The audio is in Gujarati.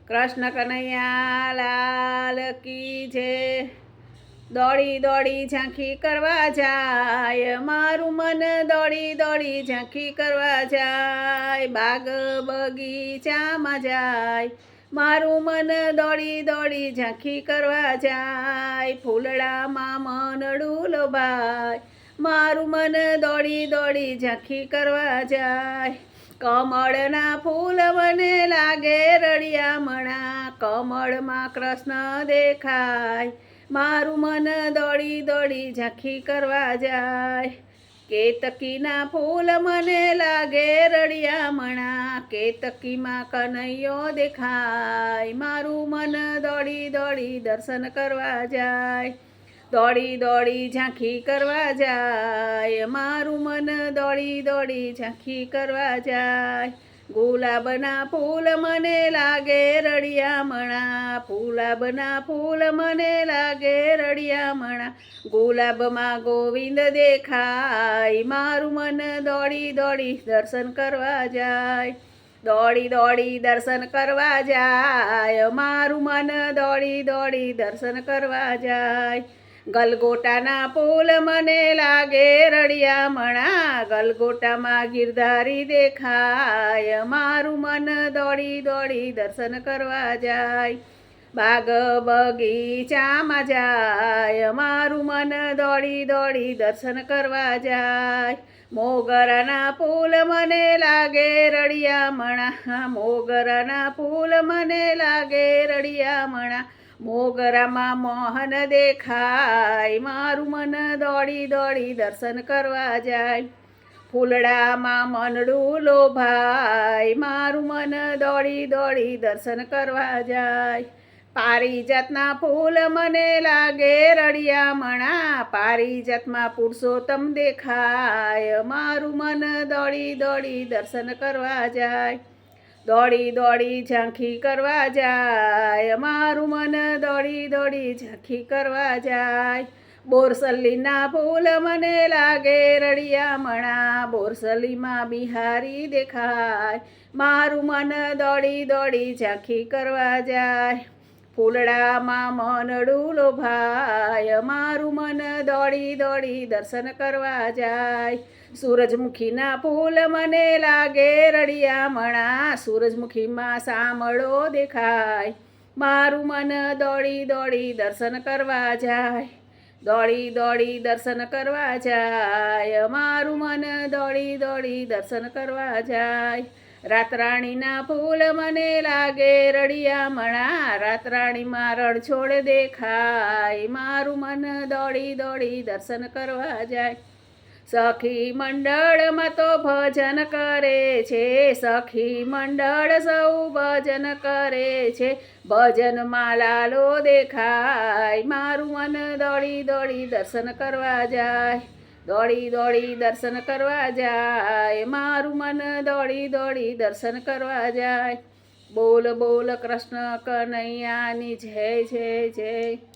કૃષ્ણ કનૈયા લાલ કી જય। દોડી દોડી ઝાંખી કરવા જાય, મારું મન દોડી દોડી ઝાંખી કરવા જાય। બાગ બગીચામાં જાય, મારું મન દોડી દોડી ઝાંખી કરવા જાય। ફૂલડામાં મનડું લોભાય, મારું મન દોડી દોડી ઝાંખી કરવા જાય। કમળના ફૂલ મને લાગે રળિયામણા, કમળમાં કૃષ્ણ દેખાય, મારું મન દોડી દોડી ઝાંખી કરવા જાય। કેતકીના ફૂલ મને લાગે રળિયામણા, કેતકીમાં કનૈયો દેખાય, મારું મન દોડી દોડી દર્શન કરવા જાય। દોડી દોડી ઝાંખી કરવા જાય, મારું મન દોડી દોડી ઝાંખી કરવા જાય। ગુલાબના ફૂલ મને લાગે રળિયામણા, ગુલાબના ફૂલ મને લાગે રળિયામણા, ગુલાબમાં ગોવિંદ દેખાય, મારું મન દોડી દોડી દર્શન કરવા જાય। દોડી દોડી દર્શન કરવા જાય, મારું મન દોડી દોડી દર્શન કરવા જાય। ગલગોટાના ફૂલ મને લાગે રળિયામણા, ગલગોટામાં ગિરધારી દેખાય, મારું મન દોડી દોડી દર્શન કરવા જાય। બાગ બગીચામાં જાય, મારું મન દોડી દોડી દર્શન કરવા જાય। મોગરાના ફૂલ મને લાગે રળિયામણા, મોગરાના ફૂલ મને લાગે રળિયામણા, મોગરામાં મોહન દેખાય, મારું મન દોડી દોડી દર્શન કરવા જાય। ફૂલડામાં મનડું લોભાય, મારું મન દોડી દોડી દર્શન કરવા જાય। પારિજાતના ફૂલ મને લાગે રળિયામણા, પારિજાતમાં પુરુષોત્તમ દેખાય, મારું મન દોડી દોડી દર્શન કરવા જાય। દોડી દોડી ઝાંખી કરવા જાય, મારું મન દોડી દોડી ઝાંખી કરવા જાય। બોરસલીના ફૂલ મને લાગે રળિયામણા, બોરસલીમાં બિહારી દેખાય, મારું મન દોડી દોડી ઝાંખી કરવા જાય। ફૂલડામાં મનડું લોભાય, મારું મન દોડી દોડી દર્શન કરવા જાય। સૂરજમુખીના ફૂલ મને લાગે રળિયામણા, સૂરજમુખીમાં સામળો દેખાય, મારું મન દોડી દોડી દર્શન કરવા જાય। દોડી દોડી દર્શન કરવા જાય, મારું મન દોડી દોડી દર્શન કરવા જાય। રાતરાણીના ફૂલ મને લાગે રળિયામણા, રાતરાણીમાં રણછોડ દેખાય, મારું મન દોડી દોડી દર્શન કરવા જાય। સખી મંડળમાં તો ભજન કરે છે, સખી મંડળ સૌ ભજન કરે છે, ભજનમાં લાલો દેખાય, મારું મન દોડી દોડી દર્શન કરવા જાય। દોડી દોડી દર્શન કરવા જાય, મારું મન દોડી દોડી દર્શન કરવા જાય। બોલ બોલ કૃષ્ણ કનૈયાની જય જય જય।